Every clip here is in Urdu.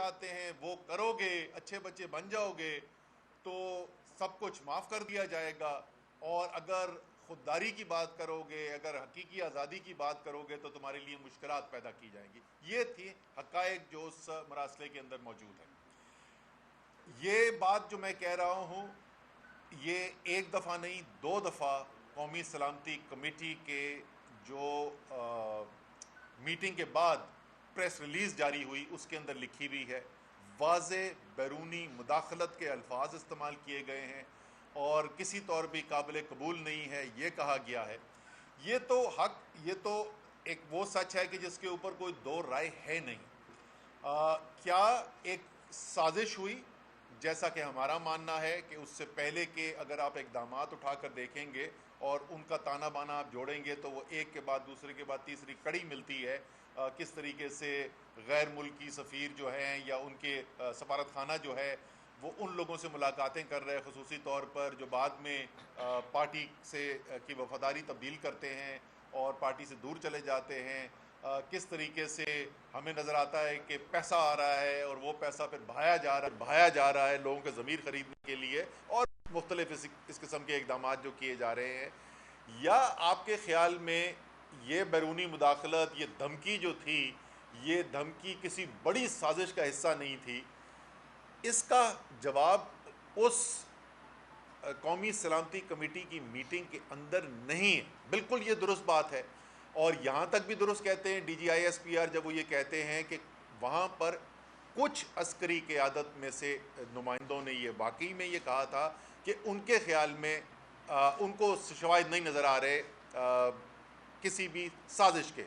چاہتے ہیں وہ کرو گے، اچھے بچے بن جاؤ گے تو سب کچھ معاف کر دیا جائے گا، اور اگر خودداری کی بات کرو گے، اگر حقیقی آزادی کی بات کرو گے تو تمہارے لیے مشکلات پیدا کی جائیں گی۔ یہ تھی حقائق جو اس مراسلے کے اندر موجود ہے۔ یہ بات جو میں کہہ رہا ہوں یہ ایک دفعہ نہیں، 2 دفعہ قومی سلامتی کمیٹی کے جو میٹنگ کے بعد پریس ریلیز جاری ہوئی اس کے اندر لکھی ہوئی ہے، واضح بیرونی مداخلت کے الفاظ استعمال کیے گئے ہیں اور کسی طور بھی قابل قبول نہیں ہے یہ کہا گیا ہے۔ یہ تو حق، یہ تو ایک وہ سچ ہے کہ جس کے اوپر کوئی دو رائے ہے نہیں۔ کیا ایک سازش ہوئی؟ جیسا کہ ہمارا ماننا ہے کہ اس سے پہلے کہ اگر آپ اقدامات اٹھا کر دیکھیں گے اور ان کا تانا بانا آپ جوڑیں گے تو وہ ایک کے بعد دوسرے کے بعد تیسری کڑی ملتی ہے، کس طریقے سے غیر ملکی سفیر جو ہیں یا ان کے سفارت خانہ جو ہے وہ ان لوگوں سے ملاقاتیں کر رہے ہیں، خصوصی طور پر جو بعد میں پارٹی سے کی وفاداری تبدیل کرتے ہیں اور پارٹی سے دور چلے جاتے ہیں، کس طریقے سے ہمیں نظر آتا ہے کہ پیسہ آ رہا ہے اور وہ پیسہ پھر بہایا جا رہا ہے لوگوں کے ضمیر خریدنے کے لیے، اور مختلف اس قسم کے اقدامات جو کیے جا رہے ہیں۔ یا آپ کے خیال میں یہ بیرونی مداخلت، یہ دھمکی جو تھی، یہ دھمکی کسی بڑی سازش کا حصہ نہیں تھی؟ اس کا جواب اس قومی سلامتی کمیٹی کی میٹنگ کے اندر نہیں ہے۔ بالکل یہ درست بات ہے، اور یہاں تک بھی درست کہتے ہیں D G I S P R جب وہ یہ کہتے ہیں کہ وہاں پر کچھ عسکری قیادت میں سے نمائندوں نے یہ واقعی میں یہ کہا تھا کہ ان کے خیال میں ان کو شواہد نہیں نظر آ رہے کسی بھی سازش کے۔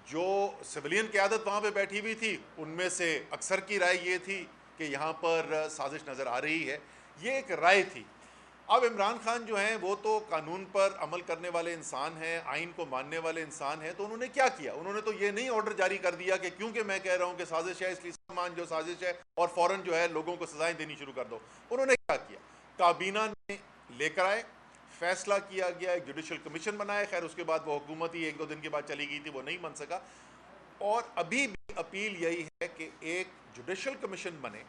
جو سویلین قیادت وہاں پہ بیٹھی ہوئی تھی ان میں سے اکثر کی رائے یہ تھی کہ یہاں پر سازش نظر آ رہی ہے، یہ ایک رائے تھی۔ اب عمران خان جو ہیں وہ تو قانون پر عمل کرنے والے انسان ہیں، آئین کو ماننے والے انسان ہیں، تو انہوں نے کیا کیا؟ انہوں نے تو یہ نہیں آرڈر جاری کر دیا کہ کیونکہ میں کہہ رہا ہوں کہ سازش ہے اس لیے سب مان جو سازش ہے اور فوراً جو ہے لوگوں کو سزائیں دینی شروع کر دو۔ انہوں نے کیا کیا؟ کابینہ نے لے کر آئے، فیصلہ کیا گیا، ایک جوڈیشل کمیشن بنائے، خیر اس کے بعد وہ حکومت ہی 1-2 دن کے بعد چلی گئی تھی، وہ نہیں بن سکا، اور ابھی بھی اپیل یہی ہے کہ ایک جوڈیشل کمیشن بنے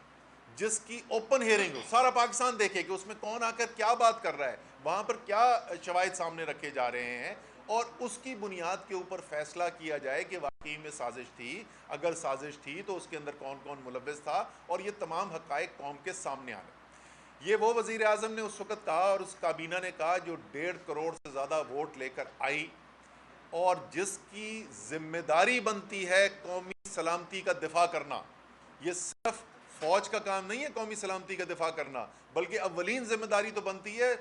جس کی اوپن ہیئرنگ ہو، سارا پاکستان دیکھے کہ اس میں کون آ کر کیا بات کر رہا ہے، وہاں پر کیا شواہد سامنے رکھے جا رہے ہیں، اور اس کی بنیاد کے اوپر فیصلہ کیا جائے کہ واقعی میں سازش تھی، اگر سازش تھی تو اس کے اندر کون کون ملوث تھا، اور یہ تمام حقائق قوم کے سامنے آنے۔ یہ وہ وزیر اعظم نے اس وقت کہا اور اس کابینہ نے کہا جو 1.5 کروڑ سے زیادہ ووٹ لے کر آئی، اور جس کی ذمہ داری بنتی ہے قومی سلامتی کا دفاع کرنا۔ یہ صرف فوج کا کام نہیں ہے قومی سلامتی کا دفاع کرنا، بلکہ اولین ذمہ داری تو بنتی ہے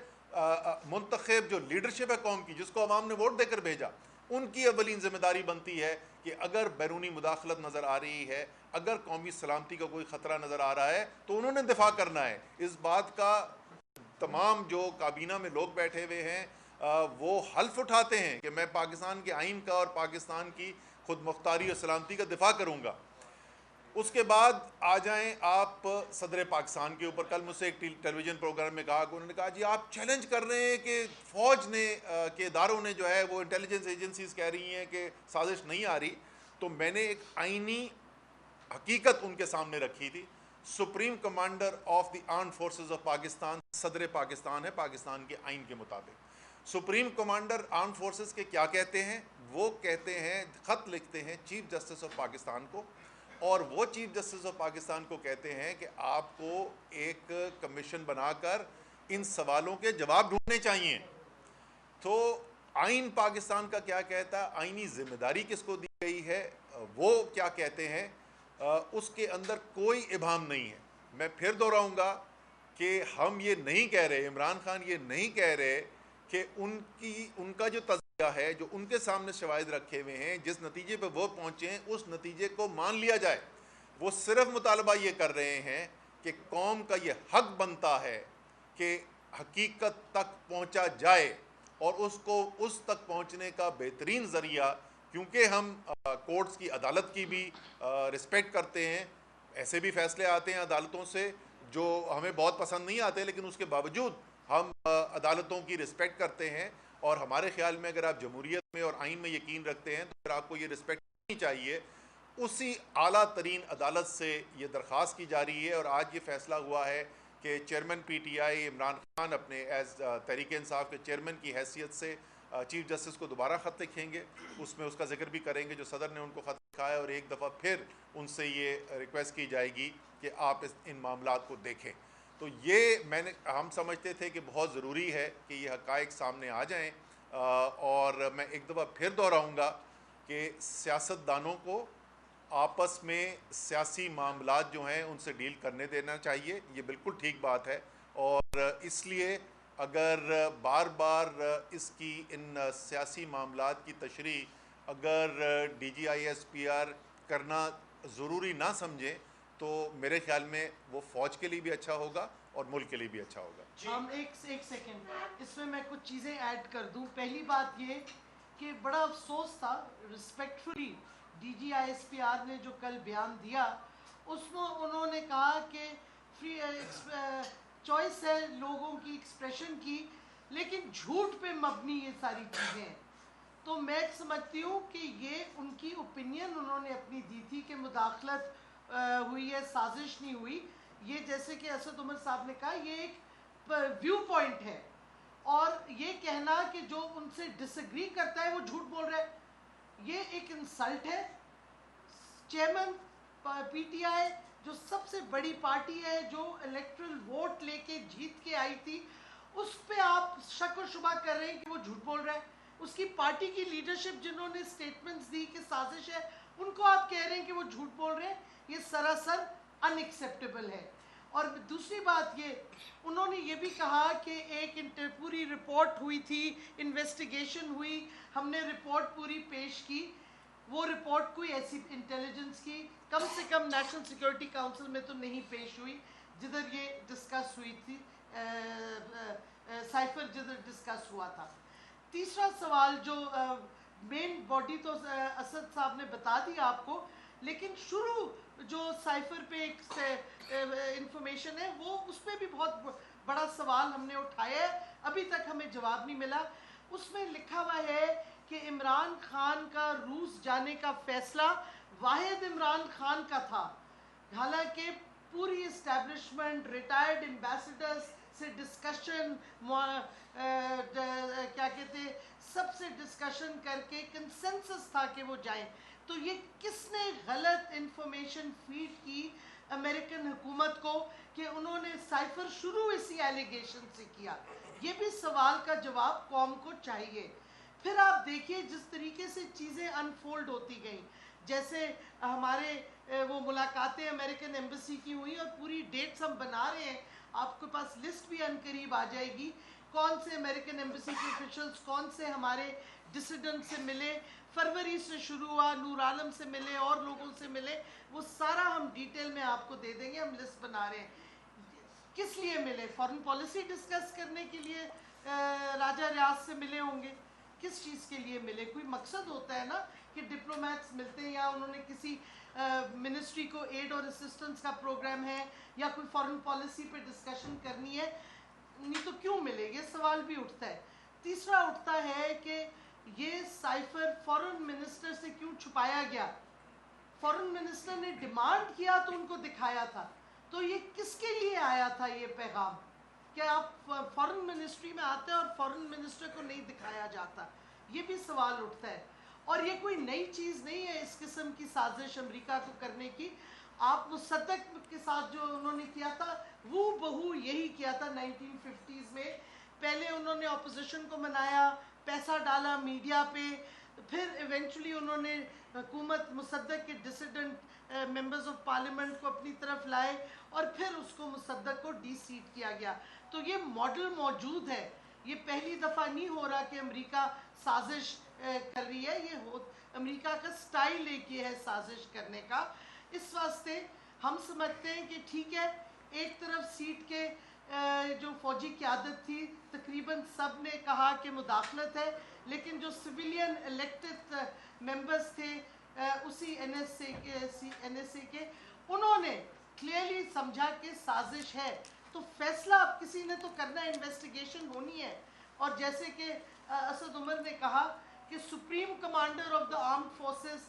منتخب جو لیڈرشپ ہے قوم کی، جس کو عوام نے ووٹ دے کر بھیجا، ان کی اولین ذمہ داری بنتی ہے کہ اگر بیرونی مداخلت نظر آ رہی ہے، اگر قومی سلامتی کا کوئی خطرہ نظر آ رہا ہے تو انہوں نے دفاع کرنا ہے۔ اس بات کا تمام جو کابینہ میں لوگ بیٹھے ہوئے ہیں وہ حلف اٹھاتے ہیں کہ میں پاکستان کے آئین کا اور پاکستان کی خود مختاری اور سلامتی کا دفاع کروں گا۔ اس کے بعد آ جائیں آپ صدر پاکستان کے اوپر۔ کل مجھ سے ایک ٹیلی ویژن پروگرام میں کہا کہ انہوں نے کہا جی آپ چیلنج کر رہے ہیں کہ فوج نے کے اداروں نے جو ہے وہ انٹیلیجنس ایجنسیز کہہ رہی ہیں کہ سازش نہیں آ رہی، تو میں نے ایک آئینی حقیقت ان کے سامنے رکھی تھی۔ Supreme commander of the armed forces of Pakistan صدر پاکستان ہے پاکستان کے آئین کے مطابق۔ سپریم کمانڈر آرمڈ فورسز کے کیا کہتے ہیں؟ وہ کہتے ہیں، خط لکھتے ہیں چیف جسٹس آف پاکستان کو، اور وہ چیف جسٹس آف پاکستان کو کہتے ہیں کہ آپ کو ایک کمیشن بنا کر ان سوالوں کے جواب ڈھونڈنے چاہیے۔ تو آئین پاکستان کا کیا کہتا ہے، آئینی ذمہ داری کس کو دی گئی ہے، وہ کیا کہتے ہیں، اس کے اندر کوئی ابہام نہیں ہے۔ میں پھر دہراؤں گا کہ ہم یہ نہیں کہہ رہے، عمران خان یہ نہیں کہہ رہے کہ ان کا جو تجزیہ ہے، جو ان کے سامنے شواہد رکھے ہوئے ہیں، جس نتیجے پہ وہ پہنچے ہیں اس نتیجے کو مان لیا جائے۔ وہ صرف مطالبہ یہ کر رہے ہیں کہ قوم کا یہ حق بنتا ہے کہ حقیقت تک پہنچا جائے، اور اس کو اس تک پہنچنے کا بہترین ذریعہ، کیونکہ ہم کورٹس کی عدالت کی بھی رسپیکٹ کرتے ہیں، ایسے بھی فیصلے آتے ہیں عدالتوں سے جو ہمیں بہت پسند نہیں آتے، لیکن اس کے باوجود ہم عدالتوں کی رسپیکٹ کرتے ہیں، اور ہمارے خیال میں اگر آپ جمہوریت میں اور آئین میں یقین رکھتے ہیں تو پھر آپ کو یہ رسپیکٹ کرنی چاہیے۔ اسی اعلیٰ ترین عدالت سے یہ درخواست کی جا رہی ہے، اور آج یہ فیصلہ ہوا ہے کہ chairman P T I Imran Khan اپنے ایز تحریک انصاف کے چیئرمین کی حیثیت سے چیف جسٹس کو دوبارہ خط لکھیں گے، اس میں اس کا ذکر بھی کریں گے جو صدر نے ان کو خط لکھا ہے، اور ایک دفعہ پھر ان سے یہ ریکویسٹ کی جائے گی کہ آپ ان معاملات کو دیکھیں۔ تو یہ ہم سمجھتے تھے کہ بہت ضروری ہے کہ یہ حقائق سامنے آ جائیں، اور میں ایک دفعہ پھر دہراؤں گا کہ سیاستدانوں کو آپس میں سیاسی معاملات جو ہیں ان سے ڈیل کرنے دینا چاہیے، یہ بالکل ٹھیک بات ہے، اور اس لیے اگر بار بار اس کی ان سیاسی معاملات کی تشریح اگر D G I S P R کرنا ضروری نہ سمجھیں تو میرے خیال میں وہ فوج کے لیے بھی اچھا ہوگا اور ملک کے لیے بھی اچھا ہوگا۔ ہم ایک سیکنڈ اس میں کچھ چیزیں ایڈ کر دوں۔ پہلی بات یہ کہ بڑا افسوس تھا، respectfully D G I S P R نے جو کل بیان دیا اس میں انہوں نے کہا کہ فری چوائس ہے لوگوں کی ایکسپریشن کی، لیکن جھوٹ پہ مبنی یہ ساری چیزیں ہیں۔ تو میں سمجھتی ہوں کہ یہ ان کی اوپینین انہوں نے اپنی دی تھی کہ مداخلت ہوئی ہے، سازش نہیں ہوئی۔ یہ جیسے کہ اسد عمر صاحب نے کہا یہ ایک ویو پوائنٹ ہے، اور یہ کہنا کہ جو ان سے ڈس ایگری کرتا ہے وہ جھوٹ بول رہا ہے، یہ ایک انسلٹ ہے۔ چیئرمین پی ٹی آئی جو سب سے بڑی پارٹی ہے، جو الیکٹرل ووٹ لے کے جیت کے آئی تھی، اس پہ آپ شک و شبہ کر رہے ہیں کہ وہ جھوٹ بول رہا ہے۔ اس کی پارٹی کی لیڈرشپ جنہوں نے سٹیٹمنٹس دی کہ سازش ہے، ان کو آپ کہہ رہے ہیں کہ وہ جھوٹ بول رہے ہیں، یہ سراسر ان ایکسیپٹیبل ہے۔ اور دوسری بات یہ انہوں نے یہ بھی کہا کہ ایک پوری رپورٹ ہوئی تھی، انویسٹیگیشن ہوئی، ہم نے رپورٹ پوری پیش کی۔ وہ رپورٹ کوئی ایسی انٹیلیجنس کی کم سے کم نیشنل سیکورٹی کاؤنسل میں تو نہیں پیش ہوئی جدھر یہ ڈسکس ہوئی تھی، سائفر جدھر ڈسکس ہوا تھا۔ تیسرا سوال جو مین باڈی تو اسد صاحب نے بتا دیا آپ کو، لیکن شروع جو سائفر پہ ایک انفارمیشن ہے وہ اس پہ بھی بہت بڑا سوال ہم نے اٹھایا ہے، ابھی تک ہمیں جواب نہیں ملا۔ اس میں لکھا ہوا ہے کہ عمران خان کا روس جانے کا فیصلہ واحد عمران خان کا تھا، حالانکہ پوری اسٹیبلشمنٹ، ریٹائرڈ ایمبیسڈرز سے ڈسکشن، کیا کہتے ہیں، سب سے ڈسکشن کر کے کنسنسس تھا کہ وہ جائیں۔ تو یہ کس نے غلط انفارمیشن فیڈ کی امریکن حکومت کو کہ انہوں نے سائفر شروع اسی ایلیگیشن سے کیا؟ یہ بھی سوال کا جواب قوم کو چاہیے۔ پھر آپ دیکھیے جس طریقے سے چیزیں انفولڈ ہوتی گئیں، جیسے ہمارے وہ ملاقاتیں امریکن ایمبیسی کی ہوئی اور پوری ڈیٹس ہم بنا رہے ہیں، آپ کے پاس لسٹ بھی ان قریب آ جائے گی، کون سے امریکن ایمبیسی کے آفیشلز کون سے ہمارے ڈسیڈنٹ سے ملے، فروری سے شروع ہوا، نور عالم سے ملے اور لوگوں سے ملے، وہ سارا ہم ڈیٹیل میں آپ کو دے دیں گے۔ ہم لسٹ بنا رہے ہیں کس لیے ملے، فارن پالیسی ڈسکس کرنے کے لیے راجہ ریاض سے ملے ہوں گے، کس چیز کے لیے ملے؟ کوئی مقصد ہوتا ہے نا کہ ڈپلومیٹس ملتے ہیں، یا انہوں نے کسی منسٹری کو ایڈ اور اسسٹنس کا پروگرام ہے یا کوئی فارن پالیسی پہ ڈسکشن کرنی ہے، نہیں تو کیوں ملے؟ یہ سوال بھی اٹھتا ہے۔ تیسرا اٹھتا ہے کہ یہ سائفر فارن منسٹر سے کیوں چھپایا گیا؟ فارن منسٹر نے ڈیمانڈ کیا تو ان کو دکھایا تھا، تو یہ کس کے لیے آیا تھا یہ پیغام کہ آپ فارن منسٹری میں آتے ہیں اور فارن منسٹر کو نہیں دکھایا جاتا؟ یہ بھی سوال اٹھتا ہے۔ اور یہ کوئی نئی چیز نہیں ہے اس قسم کی سازش امریکہ کو کرنے کی۔ آپ مصدق کے ساتھ جو انہوں نے کیا تھا وہ بہو یہی کیا تھا 1950s میں، پہلے انہوں نے اپوزیشن کو منایا، پیسہ ڈالا میڈیا پہ، پھر ایونچولی انہوں نے حکومت مصدق کے ڈسیڈنٹ ممبرز آف پارلیمنٹ کو اپنی طرف لائے، اور پھر اس کو مصدق کو ڈی سیٹ کیا گیا۔ تو یہ ماڈل موجود ہے، یہ پہلی دفعہ نہیں ہو رہا کہ امریکہ سازش کر رہی ہے، یہ امریکہ کا سٹائل ایک یہ ہے سازش کرنے کا۔ اس واسطے ہم سمجھتے ہیں کہ ٹھیک ہے، ایک طرف سیٹ کے جو فوجی قیادت تھی تقریباً سب نے کہا کہ مداخلت ہے، لیکن جو سویلین الیکٹڈ ممبرز تھے اسی این ایس اے کے، انہوں نے کلیئرلی سمجھا کہ سازش ہے۔ تو فیصلہ اب کسی نے تو کرنا ہے، انویسٹیگیشن ہونی ہے۔ اور جیسے کہ اسد عمر نے کہا کہ supreme commander of the armed forces